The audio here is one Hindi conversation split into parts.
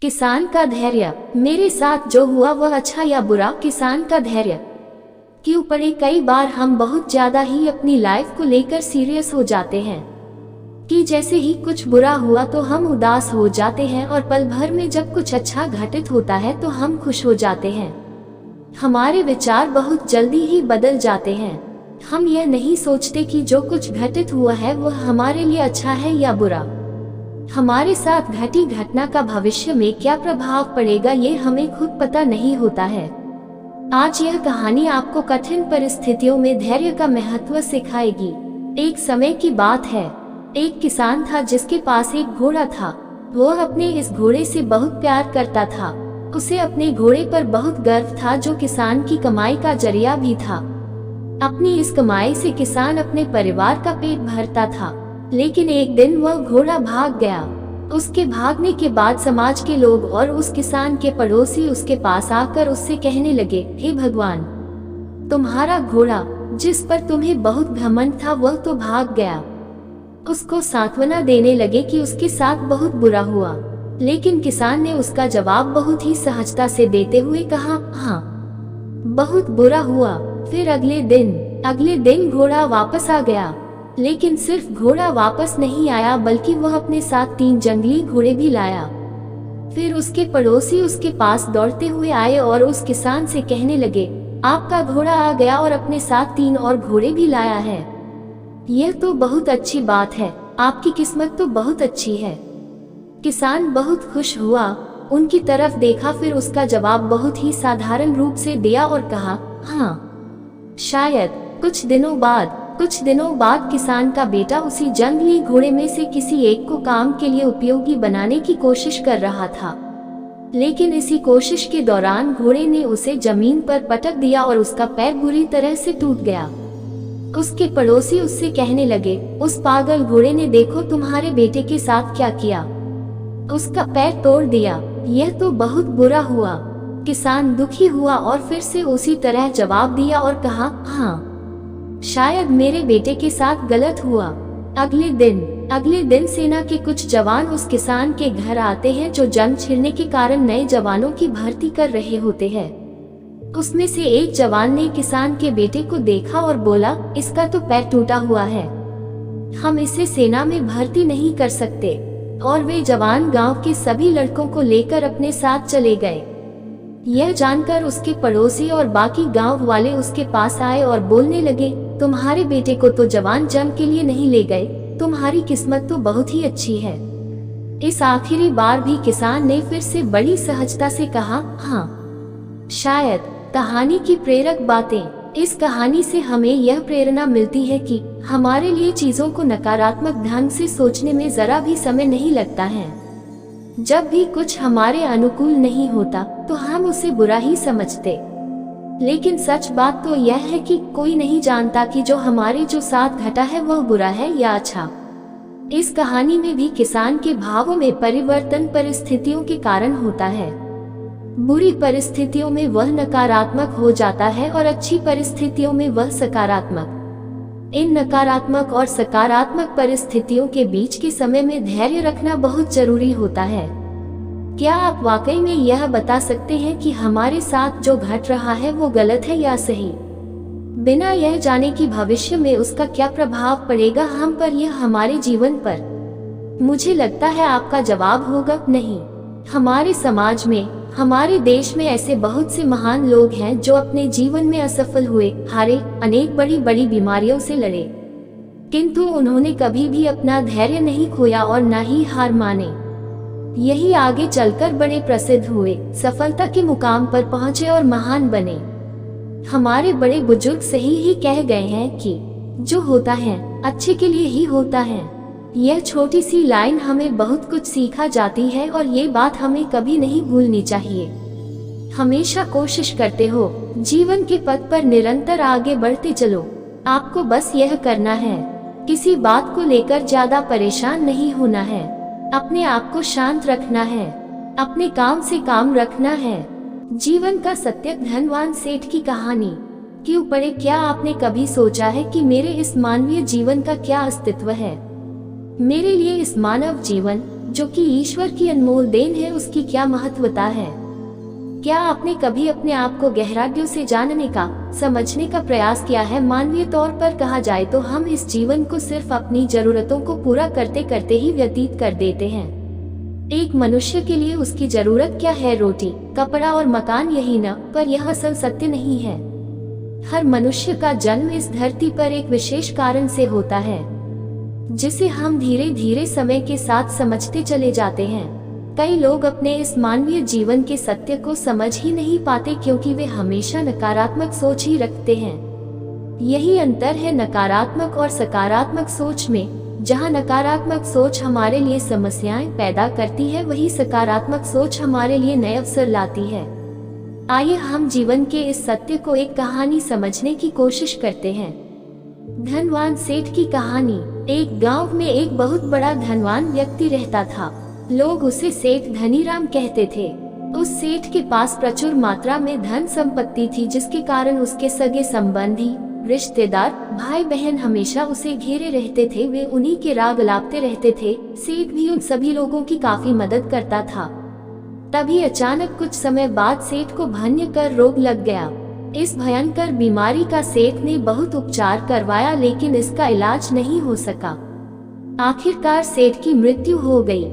किसान का धैर्य। मेरे साथ जो हुआ वह अच्छा या बुरा। किसान का धैर्य के ऊपर कई बार हम बहुत ज्यादा ही अपनी लाइफ को लेकर सीरियस हो जाते हैं कि जैसे ही कुछ बुरा हुआ तो हम उदास हो जाते हैं और पल भर में जब कुछ अच्छा घटित होता है तो हम खुश हो जाते हैं। हमारे विचार बहुत जल्दी ही बदल जाते हैं। हम यह नहीं सोचते कि जो कुछ घटित हुआ है वह हमारे लिए अच्छा है या बुरा। हमारे साथ घटी घटना का भविष्य में क्या प्रभाव पड़ेगा ये हमें खुद पता नहीं होता है। आज यह कहानी आपको कठिन परिस्थितियों में धैर्य का महत्व सिखाएगी। एक समय की बात है, एक किसान था जिसके पास एक घोड़ा था। वह अपने इस घोड़े से बहुत प्यार करता था। उसे अपने घोड़े पर बहुत गर्व था जो किसान की कमाई का जरिया भी था। अपनी इस कमाई से किसान अपने परिवार का पेट भरता था। लेकिन एक दिन वह घोड़ा भाग गया। उसके भागने के बाद समाज के लोग और उस किसान के पड़ोसी उसके पास आकर उससे कहने लगे, हे भगवान, तुम्हारा घोड़ा जिस पर तुम्हें बहुत घमंड था वह तो भाग गया। उसको सांत्वना देने लगे कि उसके साथ बहुत बुरा हुआ। लेकिन किसान ने उसका जवाब बहुत ही सहजता से देते हुए कहा, हाँ, बहुत बुरा हुआ। फिर अगले दिन घोड़ा वापस आ गया। लेकिन सिर्फ घोड़ा वापस नहीं आया बल्कि वह अपने साथ 3 जंगली घोड़े भी लाया। फिर उसके पड़ोसी उसके पास दौड़ते हुए आए और उस किसान से कहने लगे, आपका घोड़ा आ गया और अपने साथ 3 और घोड़े भी लाया है। यह तो बहुत अच्छी बात है, आपकी किस्मत तो बहुत अच्छी है। किसान बहुत खुश हुआ, उनकी तरफ देखा, फिर उसका जवाब बहुत ही साधारण रूप से दिया और कहा, हाँ, शायद। कुछ दिनों बाद किसान का बेटा उसी जंगली घोड़े में से किसी एक को काम के लिए उपयोगी बनाने की कोशिश कर रहा था। लेकिन इसी कोशिश के दौरान घोड़े ने उसे जमीन पर पटक दिया और उसका पैर बुरी तरह से टूट गया। उसके पड़ोसी उससे कहने लगे, उस पागल घोड़े ने देखो तुम्हारे बेटे के साथ क्या किया, उसका पैर तोड़ दिया। यह तो बहुत बुरा हुआ। किसान दुखी हुआ और फिर से उसी तरह जवाब दिया और कहा, हाँ, शायद मेरे बेटे के साथ गलत हुआ। अगले दिन सेना के कुछ जवान उस किसान के घर आते हैं जो जंग छिड़ने के कारण नए जवानों की भर्ती कर रहे होते हैं। उसमें से एक जवान ने किसान के बेटे को देखा और बोला, इसका तो पैर टूटा हुआ है, हम इसे सेना में भर्ती नहीं कर सकते। और वे जवान गांव के सभी लड़कों को लेकर अपने साथ चले गए। यह जानकर उसके पड़ोसी और बाकी गांव वाले उसके पास आए और बोलने लगे, तुम्हारे बेटे को तो जवान जंग के लिए नहीं ले गए, तुम्हारी किस्मत तो बहुत ही अच्छी है। इस आखिरी बार भी किसान ने फिर से बड़ी सहजता से कहा, हाँ, शायद। कहानी की प्रेरक बातें। इस कहानी से हमें यह प्रेरणा मिलती है कि हमारे लिए चीजों को नकारात्मक ढंग से सोचने में जरा भी समय नहीं लगता है। जब भी कुछ हमारे अनुकूल नहीं होता तो हम उसे बुरा ही समझते। लेकिन सच बात तो यह है कि कोई नहीं जानता कि जो हमारे साथ घटा है वह बुरा है या अच्छा। इस कहानी में भी किसान के भावों में परिवर्तन परिस्थितियों के कारण होता है। बुरी परिस्थितियों में वह नकारात्मक हो जाता है और अच्छी परिस्थितियों में वह सकारात्मक। इन नकारात्मक और सकारात्मक परिस्थितियों के बीच के समय में धैर्य रखना बहुत जरूरी होता है। क्या आप वाकई में यह बता सकते हैं कि हमारे साथ जो घट रहा है वो गलत है या सही, बिना यह जाने कि भविष्य में उसका क्या प्रभाव पड़ेगा हम पर या हमारे जीवन पर? मुझे लगता है आपका जवाब होगा नहीं। हमारे समाज में, हमारे देश में ऐसे बहुत से महान लोग हैं जो अपने जीवन में असफल हुए, हारे, अनेक बड़ी बड़ी बीमारियों से लड़े, किंतु उन्होंने कभी भी अपना धैर्य नहीं खोया और न ही हार माने। यही आगे चलकर बड़े प्रसिद्ध हुए, सफलता के मुकाम पर पहुंचे और महान बने। हमारे बड़े बुजुर्ग सही ही कह गए हैं कि जो होता है अच्छे के लिए ही होता है। यह छोटी सी लाइन हमें बहुत कुछ सिखा जाती है और ये बात हमें कभी नहीं भूलनी चाहिए। हमेशा कोशिश करते हो, जीवन के पथ पर निरंतर आगे बढ़ते चलो। आपको बस यह करना है, किसी बात को लेकर ज्यादा परेशान नहीं होना है, अपने आप को शांत रखना है, अपने काम से काम रखना है। जीवन का सत्य। धनवान सेठ की कहानी के ऊपर क्या आपने कभी सोचा है कि मेरे इस मानवीय जीवन का क्या अस्तित्व है? मेरे लिए इस मानव जीवन जो कि ईश्वर की अनमोल देन है, उसकी क्या महत्वता है। क्या आपने कभी अपने आप को गहराइयों से जानने का, समझने का प्रयास किया है। मानवीय तौर पर कहा जाए तो हम इस जीवन को सिर्फ अपनी जरूरतों को पूरा करते करते ही व्यतीत कर देते हैं। एक मनुष्य के लिए उसकी जरूरत क्या है, रोटी, कपड़ा और मकान, यही न, पर यह असल सत्य नहीं है। हर मनुष्य का जन्म इस धरती पर एक विशेष कारण से होता है, जिसे हम धीरे धीरे समय के साथ समझते चले जाते हैं। कई लोग अपने इस मानवीय जीवन के सत्य को समझ ही नहीं पाते, क्योंकि वे हमेशा नकारात्मक सोच ही रखते हैं। यही अंतर है नकारात्मक और सकारात्मक सोच में। जहां नकारात्मक सोच हमारे लिए समस्याएं पैदा करती है, वही सकारात्मक सोच हमारे लिए नए अवसर लाती है। आइए हम जीवन के इस सत्य को एक कहानी समझने की कोशिश करते हैं। धनवान सेठ की कहानी। एक गांव में एक बहुत बड़ा धनवान व्यक्ति रहता था। लोग उसे सेठ धनीराम कहते थे। उस सेठ के पास प्रचुर मात्रा में धन संपत्ति थी, जिसके कारण उसके सगे संबंधी, रिश्तेदार, भाई बहन हमेशा उसे घेरे रहते थे। वे उन्हीं के राग लापते रहते थे। सेठ भी उन सभी लोगों की काफी मदद करता था। तभी अचानक कुछ समय बाद सेठ को भयंकर रोग लग गया। इस भयंकर बीमारी का सेठ ने बहुत उपचार करवाया, लेकिन इसका इलाज नहीं हो सका। आखिरकार सेठ की मृत्यु हो गई।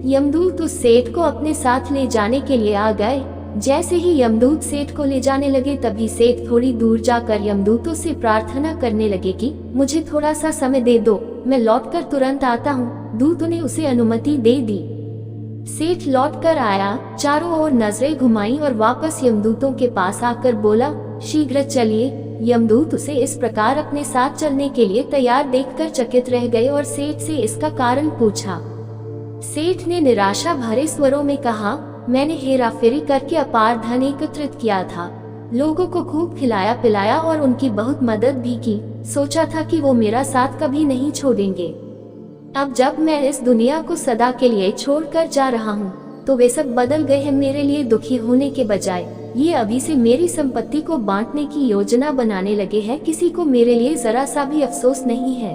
यमदूत उस सेठ को अपने साथ ले जाने के लिए आ गए। जैसे ही यमदूत सेठ को ले जाने लगे, तभी सेठ थोड़ी दूर जाकर यमदूतों से प्रार्थना करने लगे कि मुझे थोड़ा सा समय दे दो, मैं लौटकर तुरंत आता हूँ। दूतों ने उसे अनुमति दे दी। सेठ लौटकर आया, चारों ओर नजरें घुमाई और वापस यमदूतों के पास आकर बोला, शीघ्र चलिए। यमदूत उसे इस प्रकार अपने साथ चलने के लिए तैयार देखकर चकित रह गए और सेठ से इसका कारण पूछा। सेठ ने निराशा भरे स्वरों में कहा, मैंने हेराफेरी करके अपार धन एकत्रित किया था, लोगों को खूब खिलाया पिलाया और उनकी बहुत मदद भी की। सोचा था कि वो मेरा साथ कभी नहीं छोड़ेंगे। अब जब मैं इस दुनिया को सदा के लिए छोड़कर जा रहा हूँ, तो वे सब बदल गए हैं। मेरे लिए दुखी होने के बजाय ये अभी से मेरी संपत्ति को बांटने की योजना बनाने लगे हैं। किसी को मेरे लिए जरा सा भी अफसोस नहीं है।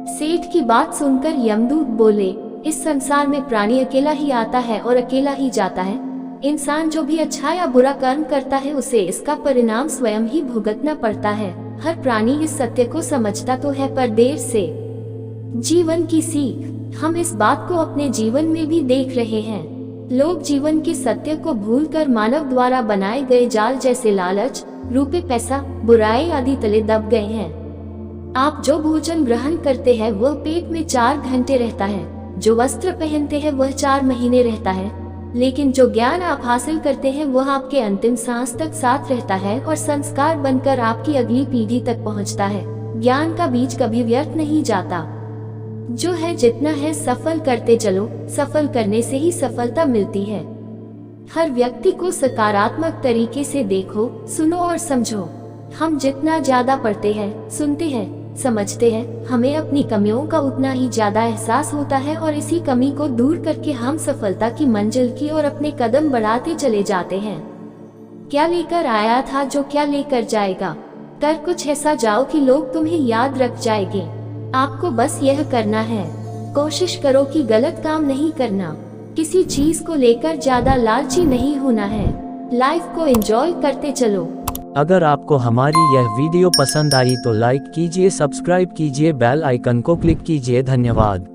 सेठ की बात सुनकर यमदूत बोले, इस संसार में प्राणी अकेला ही आता है और अकेला ही जाता है। इंसान जो भी अच्छा या बुरा कर्म करता है, उसे इसका परिणाम स्वयं ही भुगतना पड़ता है। हर प्राणी इस सत्य को समझता तो है, पर देर से। जीवन की सीख। हम इस बात को अपने जीवन में भी देख रहे हैं। लोग जीवन के सत्य को भूलकर मानव द्वारा बनाए गए जाल जैसे लालच, रुपए, पैसा, बुराई आदि तले दब गए हैं। आप जो भोजन ग्रहण करते हैं वह पेट में 4 घंटे रहता है, जो वस्त्र पहनते हैं वह 4 महीने रहता है, लेकिन जो ज्ञान आप हासिल करते हैं वह आपके अंतिम सांस तक साथ रहता है और संस्कार बनकर आपकी अगली पीढ़ी तक पहुंचता है। ज्ञान का बीज कभी व्यर्थ नहीं जाता। जो है जितना है सफल करते चलो, सफल करने से ही सफलता मिलती है। हर व्यक्ति को सकारात्मक तरीके से देखो, सुनो और समझो। हम जितना ज्यादा पढ़ते हैं, सुनते हैं, समझते हैं, हमें अपनी कमियों का उतना ही ज्यादा एहसास होता है और इसी कमी को दूर करके हम सफलता की मंजिल की ओर अपने कदम बढ़ाते चले जाते हैं। क्या लेकर आया था जो क्या लेकर जाएगा। कर कुछ ऐसा जाओ कि लोग तुम्हें याद रख जाएंगे। आपको बस यह करना है, कोशिश करो कि गलत काम नहीं करना। किसी चीज को लेकर ज्यादा लालची नहीं होना है। लाइफ को एंजॉय करते चलो। अगर आपको हमारी यह वीडियो पसंद आई तो लाइक कीजिए, सब्सक्राइब कीजिए, बेल आइकन को क्लिक कीजिए। धन्यवाद।